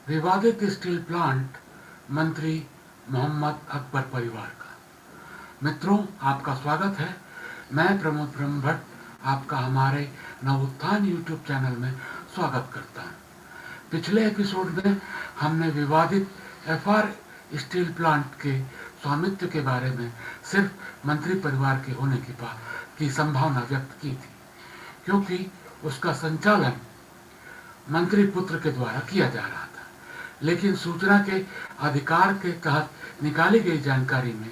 विवादित steel plant मंत्री मोहम्मद अकबर परिवार का। मित्रों, आपका स्वागत है। मैं प्रमोद ब्रह्म भट्ट आपका हमारे नवोत्थान यूट्यूब चैनल में स्वागत करता हूं। पिछले एपिसोड में हमने विवादित एफआर स्टील प्लांट के स्वामित्व के बारे में सिर्फ मंत्री परिवार के होने की संभावना व्यक्त की थी, क्योंकि उसका संचालन मंत्री पुत्र के द्वारा किया जा रहा था। लेकिन सूचना के अधिकार के तहत निकाली गई जानकारी में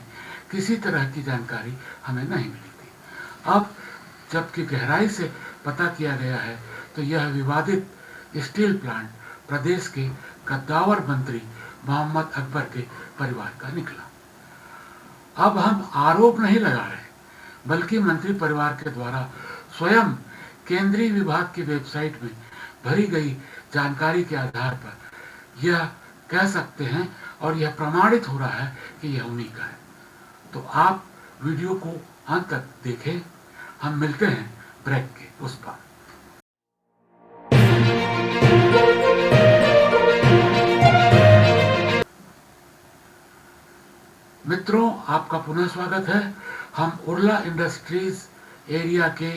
किसी तरह की जानकारी हमें नहीं मिली थी। अब जबकि गहराई से पता किया गया है तो यह विवादित स्टील प्लांट प्रदेश के कद्दावर मंत्री मोहम्मद अकबर के परिवार का निकला। अब हम आरोप नहीं लगा रहे, बल्कि मंत्री परिवार के द्वारा स्वयं केंद्रीय विभाग की वेबसाइट में भरी गई जानकारी के आधार पर यह कह सकते हैं और यह प्रमाणित हो रहा है कि यह उन्हीं का है। तो आप वीडियो को अंत तक देखें। हम मिलते हैं ब्रेक के उस पार। मित्रों, आपका पुनः स्वागत है। हम उर्ला इंडस्ट्रीज एरिया के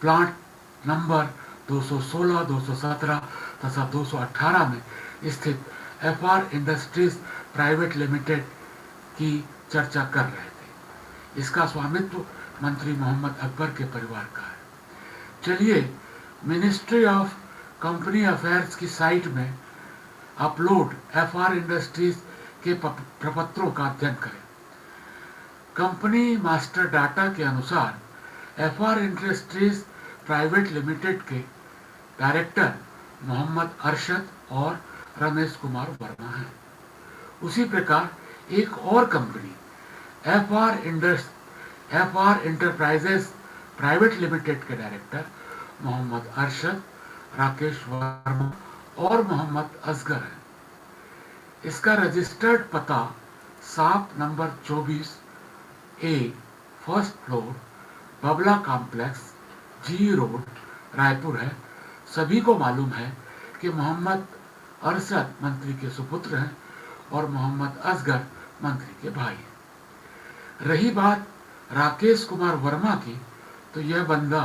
प्लांट नंबर 216, 217 तथा 218 में स्थित एफआर इंडस्ट्रीज प्राइवेट लिमिटेड की चर्चा कर रहे थे। इसका स्वामित्व मंत्री मोहम्मद अकबर के परिवार का है। चलिए मिनिस्ट्री ऑफ कंपनी अफेयर्स की साइट में अपलोड एफआर इंडस्ट्रीज के प्रपत्रों का अध्ययन करें। कंपनी मास्टर डाटा के अनुसार एफआर इंडस्ट्रीज प्राइवेट लिमिटेड के डायरेक्टर मोहम्मद अरशद और रमेश कुमार वर्मा हैं। उसी प्रकार एक और company FR enterprises private limited के डायरेक्टर मोहम्मद अरशद, राकेश वर्मा और मोहम्मद असगर हैं। इसका रजिस्टर्ड पता 7 number 24A first floor Babla complex, G road, Raipur है। सभी को मालूम है कि मोहम्मद अरशद मंत्री के सुपुत्र हैं और मोहम्मद असगर मंत्री के भाई हैं। रही बात राकेश कुमार वर्मा की, तो यह बंदा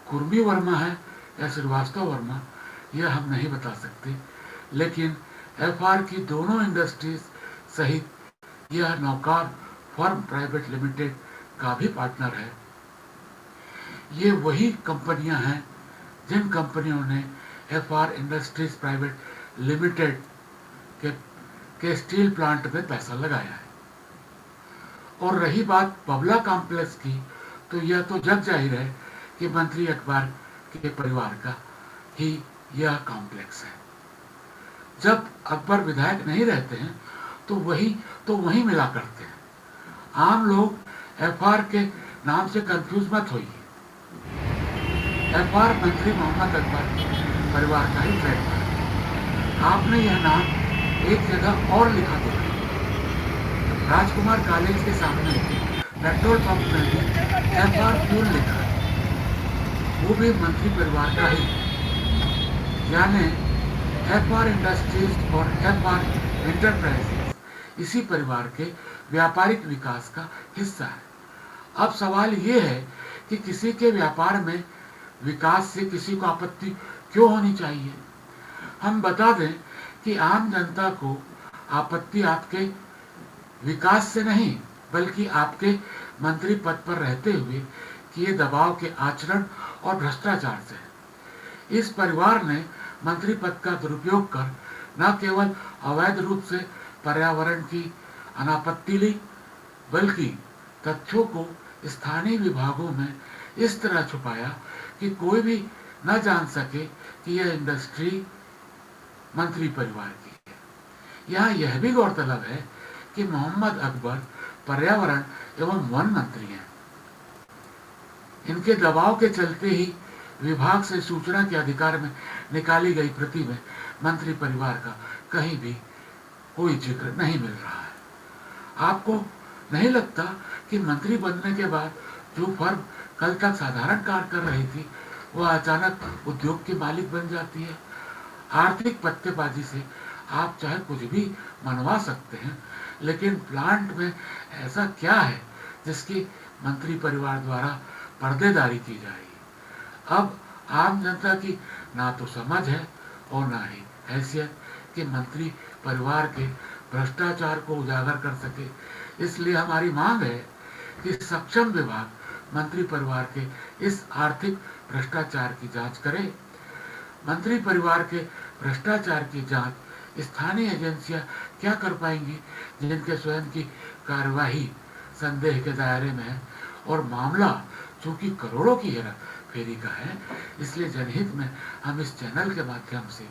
कुर्मी वर्मा है या श्रीवास्तव वर्मा, यह हम नहीं बता सकते। लेकिन एफआर की दोनों इंडस्ट्रीज सहित यह नौकार फर्म प्राइवेट लिमिटेड का भी पार्टनर है। ये वही कंपनियां हैं जिन कंपनियों ने एफआर इंडस्ट्रीज प्राइवेट लिमिटेड के स्टील प्लांट में पैसा लगाया है। और रही बात बबला कॉम्प्लेक्स की, तो यह तो जग जाहिर है कि मंत्री अकबर के परिवार का ही यह कॉम्प्लेक्स है। जब अकबर विधायक नहीं रहते हैं तो वही मिला करते हैं। आम लोग एफआर के नाम से कंफ्यूज मत होइए। एफआर मंत्री मोहम्मद अकबर परिवार का ही ट्रेडमार्क है। आपने यह नाम एक जगह और लिखा देखा, राजकुमार कॉलेज के सामने पेट्रोल पंप में भी एफआर फ्यूल लिखा है, वो भी मंत्री परिवार का ही है। यानी एफआर इंडस्ट्रीज और एफआर इंटरप्राइजेज इसी परिवार के व्यापारिक विकास का हिस्सा है। अब सवाल ये है कि किसी के व्यापार में विकास से किसी को आपत्ति क्यों होनी चाहिए। हम बता दें कि आम जनता को आपत्ति आपके विकास से नहीं, बल्कि आपके मंत्री पद पर रहते हुए किए दबाव के आचरण और भ्रष्टाचार से है। इस परिवार ने मंत्री पद का दुरुपयोग कर न केवल अवैध रूप से पर्यावरण की अनापत्ति ली, बल्कि तथ्यों को स्थानीय विभागों में इस तरह छुपाया कि कोई भी न जान सके कि यह इंडस्ट्री मंत्री परिवार की है। यहाँ यह भी गौरतलब है कि मोहम्मद अकबर पर्यावरण एवं वन मंत्री हैं। इनके दबाव के चलते ही विभाग से सूचना के अधिकार में निकाली गई प्रति में मंत्री परिवार का कहीं भी कोई जिक्र नहीं मिल रहा है। आपको नहीं लगता कि मंत्री बनने के बाद जो फर्म कल तक साधारण कार्य कर रही थी, वह अचानक उद्योग की मालिक बन जाती है? आर्थिक पत्तेबाजी से आप चाहे कुछ भी मनवा सकते हैं, लेकिन प्लांट में ऐसा क्या है जिसकी मंत्री परिवार द्वारा पर्देदारी की जाएगी? अब आम जनता की ना तो समझ है और ना ही हैसियत कि मंत्री परिवार के भ्रष्टाचार को उजागर कर सके। इसलिए हमारी मांग है कि सक्षम विभाग मंत्री परिवार के इस आर्थिक भ्रष्टाचार की जांच करे। मंत्री परिवार के भ्रष्टाचार की जांच स्थानीय एजेंसियां क्या कर पाएंगी, जिनके स्वयं की कार्यवाही संदेह के दायरे में है, और मामला चूंकि करोड़ों की हेरा फेरी का है, इसलिए जनहित में हम इस चैनल के माध्यम से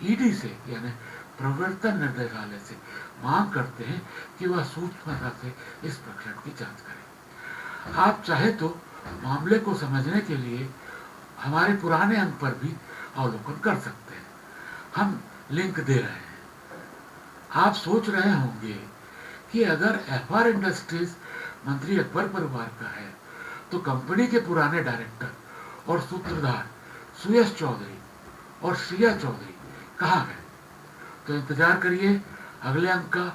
ईडी से यानी प्रवर्तन निर्देशालय से मांग करते हैं कि वह सूक्ष्मता से इस प्रकरण की जांच करें। आप चाहे तो मामले को समझने के लिए हमारे पुराने अंक पर भी अवलोकन कर सकते हैं, हम लिंक दे रहे हैं। आप सोच रहे होंगे कि अगर एफआर इंडस्ट्रीज मंत्री अकबर परिवार का है, तो कंपनी के पुराने डायरेक्टर और सूत्रधार सुयश चौधरी और श्रिया चौधरी कहाँ गए? तो इंतजार करिए, अगले अंक का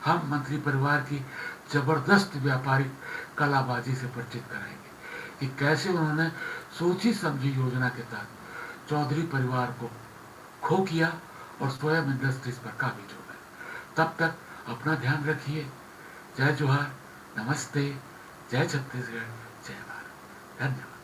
हम मंत्री परिवार की जबरदस्त व्यापारिक कलाबाजी से परिचित कराएंगे कि कैसे उन्होंने सोची समझी योजना के तहत चौधरी परिवार को खो किया और स्वयं इंडस्ट्रीज पर काबिज हो गए। तब तक अपना ध्यान रखिए। जय जोहार, नमस्ते, जय छत्तीसगढ़, जय भारत, धन्यवाद।